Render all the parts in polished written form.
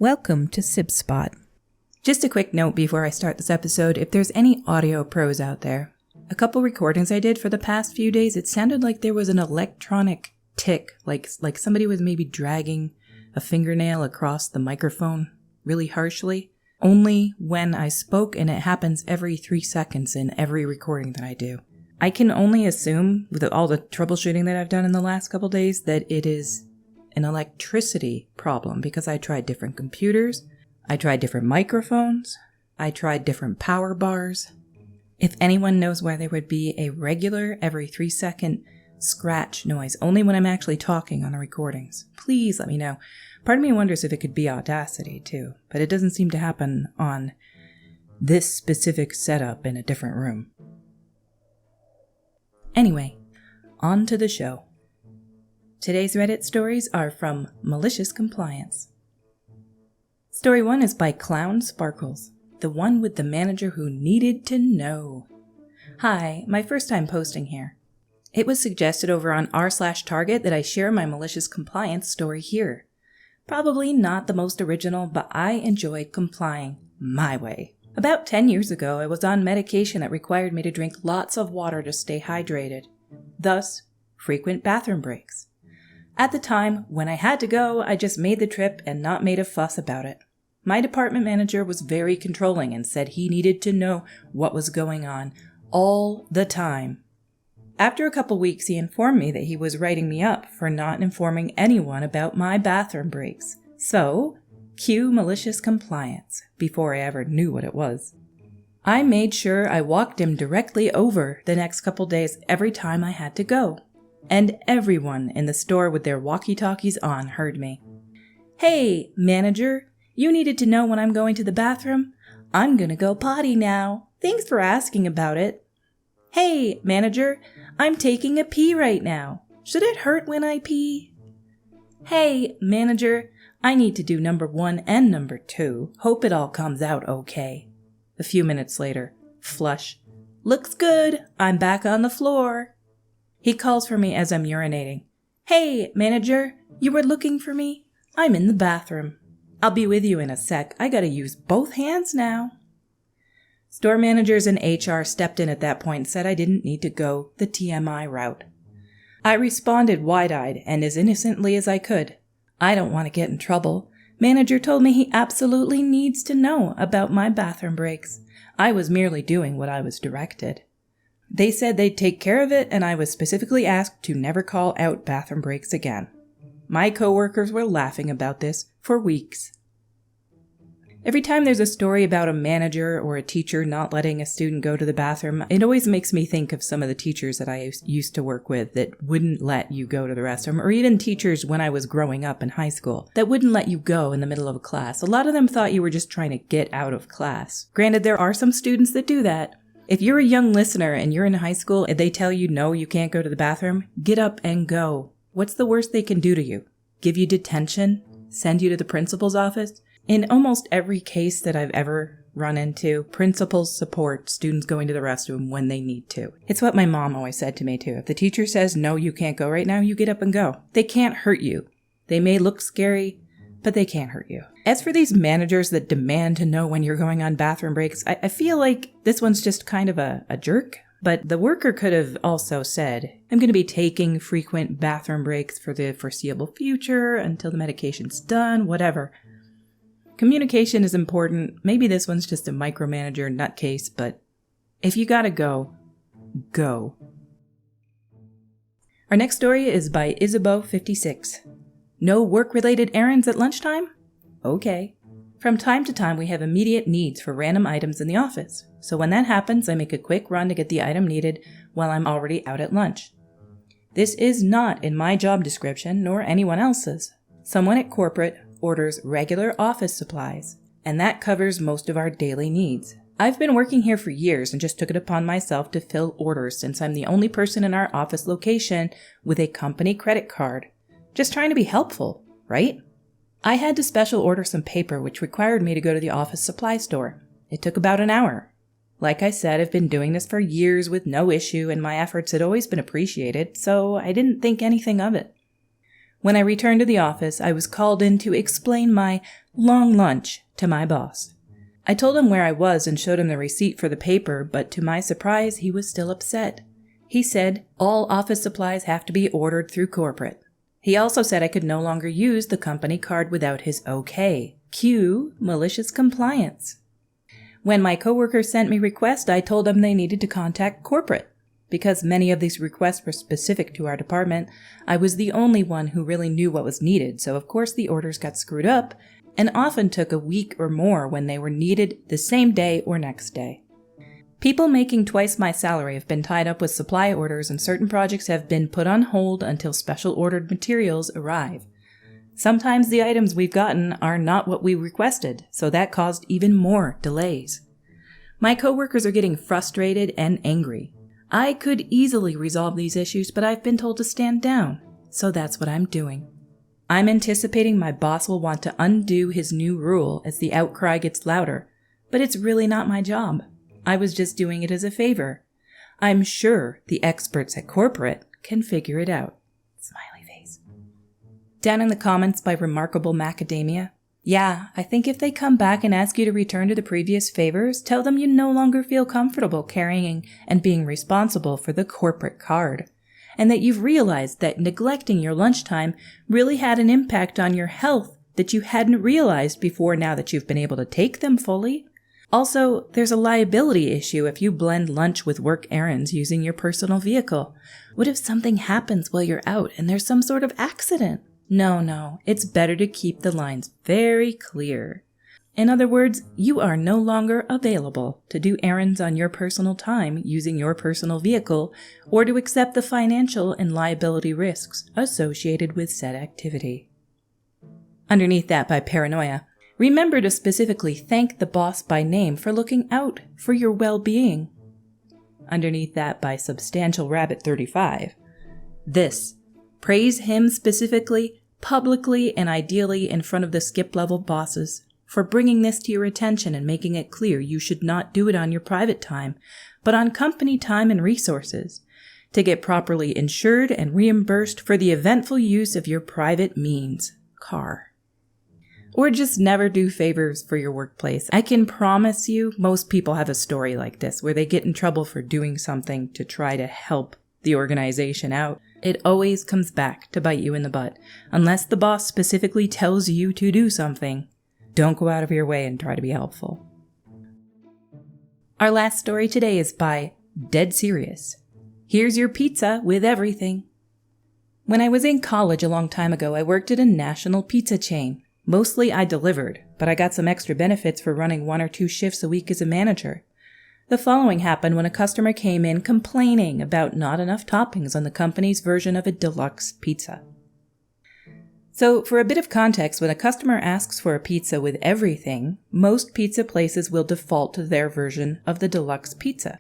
Welcome to Sib Spot. Just a quick note before I start this episode, if there's any audio pros out there. A couple recordings I did for the past few days, it sounded like there was an electronic tick, like somebody was maybe dragging a fingernail across the microphone really harshly. Only when I spoke, and it happens every 3 seconds in every recording that I do. I can only assume, with all the troubleshooting that I've done in the last couple days, that it is an electricity problem because I tried different computers, I tried different microphones, I tried different power bars. If anyone knows why there would be a regular every 3 second scratch noise, only when I'm actually talking on the recordings, please let me know. Part of me wonders if it could be Audacity too, but it doesn't seem to happen on this specific setup in a different room. Anyway, on to the show. Today's Reddit stories are from MaliciousCompliance. Story 1 is by Clown Sparkles, the one with the manager who needed to know. Hi, my first time posting here. It was suggested over on r/target that I share my MaliciousCompliance story here. Probably not the most original, but I enjoy complying my way. About 10 years ago, I was on medication that required me to drink lots of water to stay hydrated. Thus, frequent bathroom breaks. At the time, when I had to go, I just made the trip and not made a fuss about it. My department manager was very controlling and said he needed to know what was going on all the time. After a couple weeks, he informed me that he was writing me up for not informing anyone about my bathroom breaks. So, cue malicious compliance, before I ever knew what it was. I made sure I walked him directly over the next couple days every time I had to go. And everyone in the store with their walkie-talkies on heard me. Hey, manager, you needed to know when I'm going to the bathroom? I'm gonna go potty now. Thanks for asking about it. Hey, manager, I'm taking a pee right now. Should it hurt when I pee? Hey, manager, I need to do number 1 and number 2. Hope it all comes out okay. A few minutes later, flush. Looks good. I'm back on the floor. He calls for me as I'm urinating. Hey, manager, you were looking for me? I'm in the bathroom. I'll be with you in a sec. I gotta use both hands now. Store managers and HR stepped in at that point and said I didn't need to go the TMI route. I responded wide-eyed and as innocently as I could. I don't want to get in trouble. Manager told me he absolutely needs to know about my bathroom breaks. I was merely doing what I was directed. They said they'd take care of it, and I was specifically asked to never call out bathroom breaks again. My coworkers were laughing about this for weeks. Every time there's a story about a manager or a teacher not letting a student go to the bathroom, it always makes me think of some of the teachers that I used to work with that wouldn't let you go to the restroom, or even teachers when I was growing up in high school that wouldn't let you go in the middle of a class. A lot of them thought you were just trying to get out of class. Granted, there are some students that do that. If you're a young listener and you're in high school and they tell you no, you can't go to the bathroom, get up and go. What's the worst they can do to you? Give you detention? Send you to the principal's office? In almost every case that I've ever run into, principals support students going to the restroom when they need to. It's what my mom always said to me too. If the teacher says no, you can't go right now, you get up and go. They can't hurt you. They may look scary, but they can't hurt you. As for these managers that demand to know when you're going on bathroom breaks, I feel like this one's just kind of a jerk. But the worker could have also said, I'm going to be taking frequent bathroom breaks for the foreseeable future until the medication's done, whatever. Communication is important. Maybe this one's just a micromanager nutcase, but if you gotta go, go. Our next story is by Isabeau56. No work-related errands at lunchtime? Okay. From time to time, we have immediate needs for random items in the office. So when that happens, I make a quick run to get the item needed while I'm already out at lunch. This is not in my job description, nor anyone else's. Someone at corporate orders regular office supplies, and that covers most of our daily needs. I've been working here for years and just took it upon myself to fill orders since I'm the only person in our office location with a company credit card. Just trying to be helpful, right? I had to special order some paper which required me to go to the office supply store. It took about an hour. Like I said, I've been doing this for years with no issue and my efforts had always been appreciated, so I didn't think anything of it. When I returned to the office, I was called in to explain my long lunch to my boss. I told him where I was and showed him the receipt for the paper, but to my surprise, he was still upset. He said all office supplies have to be ordered through corporate. He also said I could no longer use the company card without his okay. Cue malicious compliance. When my coworkers sent me requests, I told them they needed to contact corporate. Because many of these requests were specific to our department, I was the only one who really knew what was needed, so of course the orders got screwed up, and often took a week or more when they were needed the same day or next day. People making twice my salary have been tied up with supply orders, and certain projects have been put on hold until special ordered materials arrive. Sometimes the items we've gotten are not what we requested, so that caused even more delays. My coworkers are getting frustrated and angry. I could easily resolve these issues, but I've been told to stand down, so that's what I'm doing. I'm anticipating my boss will want to undo his new rule as the outcry gets louder, but it's really not my job. I was just doing it as a favor. I'm sure the experts at corporate can figure it out. Smiley face. Down in the comments by Remarkable Macadamia. Yeah, I think if they come back and ask you to return to the previous favors, tell them you no longer feel comfortable carrying and being responsible for the corporate card, and that you've realized that neglecting your lunchtime really had an impact on your health that you hadn't realized before now that you've been able to take them fully. Also, there's a liability issue if you blend lunch with work errands using your personal vehicle. What if something happens while you're out and there's some sort of accident? No, it's better to keep the lines very clear. In other words, you are no longer available to do errands on your personal time using your personal vehicle or to accept the financial and liability risks associated with said activity. Underneath that by Paranoia, remember to specifically thank the boss by name for looking out for your well-being. Underneath that by Substantial Rabbit 35, this, praise him specifically, publicly, and ideally in front of the skip-level bosses for bringing this to your attention and making it clear you should not do it on your private time, but on company time and resources, to get properly insured and reimbursed for the eventful use of your private means, car. Or just never do favors for your workplace. I can promise you most people have a story like this where they get in trouble for doing something to try to help the organization out. It always comes back to bite you in the butt. Unless the boss specifically tells you to do something, don't go out of your way and try to be helpful. Our last story today is by Dead Serious. Here's your pizza with everything. When I was in college a long time ago, I worked at a national pizza chain. Mostly I delivered, but I got some extra benefits for running 1 or 2 shifts a week as a manager. The following happened when a customer came in complaining about not enough toppings on the company's version of a deluxe pizza. So, for a bit of context, when a customer asks for a pizza with everything, most pizza places will default to their version of the deluxe pizza.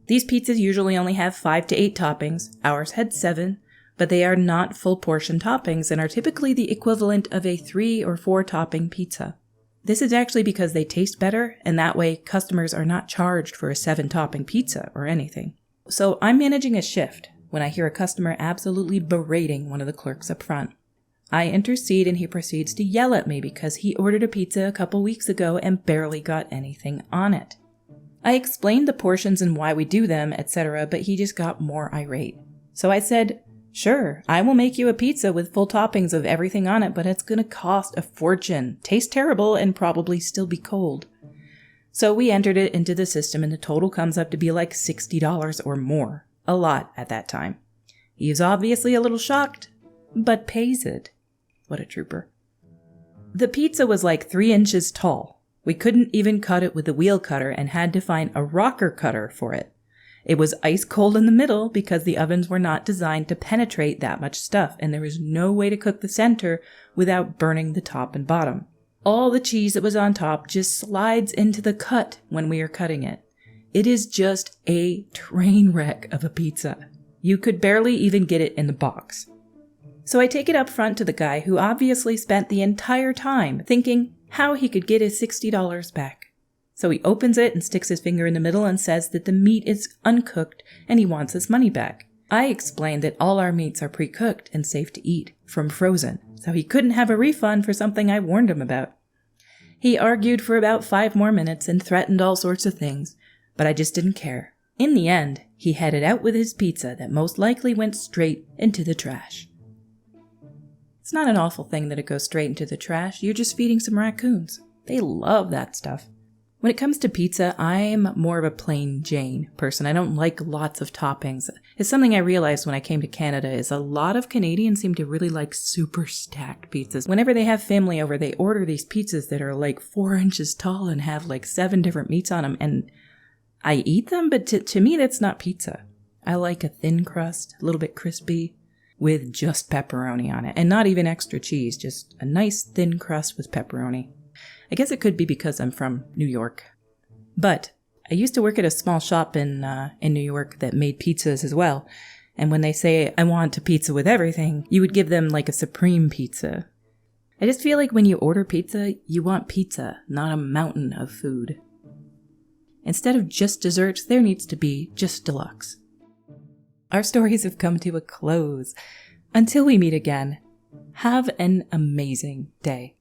These pizzas usually only have 5 to 8 toppings. Ours had 7, but they are not full portion toppings and are typically the equivalent of a 3 or 4 topping pizza. This is actually because they taste better, and that way customers are not charged for a 7-topping pizza or anything. So I'm managing a shift when I hear a customer absolutely berating one of the clerks up front. I intercede and he proceeds to yell at me because he ordered a pizza a couple weeks ago and barely got anything on it. I explained the portions and why we do them, etc., but he just got more irate. So I said, "Sure, I will make you a pizza with full toppings of everything on it, but it's going to cost a fortune, taste terrible, and probably still be cold." So we entered it into the system and the total comes up to be like $60 or more. A lot at that time. He is obviously a little shocked, but pays it. What a trooper. The pizza was like 3 inches tall. We couldn't even cut it with a wheel cutter and had to find a rocker cutter for it. It was ice cold in the middle because the ovens were not designed to penetrate that much stuff, and there was no way to cook the center without burning the top and bottom. All the cheese that was on top just slides into the cut when we are cutting it. It is just a train wreck of a pizza. You could barely even get it in the box. So I take it up front to the guy who obviously spent the entire time thinking how he could get his $60 back. So he opens it and sticks his finger in the middle and says that the meat is uncooked and he wants his money back. I explained that all our meats are pre-cooked and safe to eat, from frozen, so he couldn't have a refund for something I warned him about. He argued for about 5 more minutes and threatened all sorts of things, but I just didn't care. In the end, he headed out with his pizza that most likely went straight into the trash. It's not an awful thing that it goes straight into the trash. You're just feeding some raccoons. They love that stuff. When it comes to pizza, I'm more of a plain Jane person. I don't like lots of toppings. It's something I realized when I came to Canada is a lot of Canadians seem to really like super stacked pizzas. Whenever they have family over, they order these pizzas that are like 4 inches tall and have like 7 different meats on them. And I eat them, but to me, that's not pizza. I like a thin crust, a little bit crispy, with just pepperoni on it. And not even extra cheese, just a nice thin crust with pepperoni. I guess it could be because I'm from New York. But I used to work at a small shop in New York that made pizzas as well. And when they say, I want a pizza with everything, you would give them like a supreme pizza. I just feel like when you order pizza, you want pizza, not a mountain of food. Instead of just desserts, there needs to be just deluxe. Our stories have come to a close. Until we meet again, have an amazing day.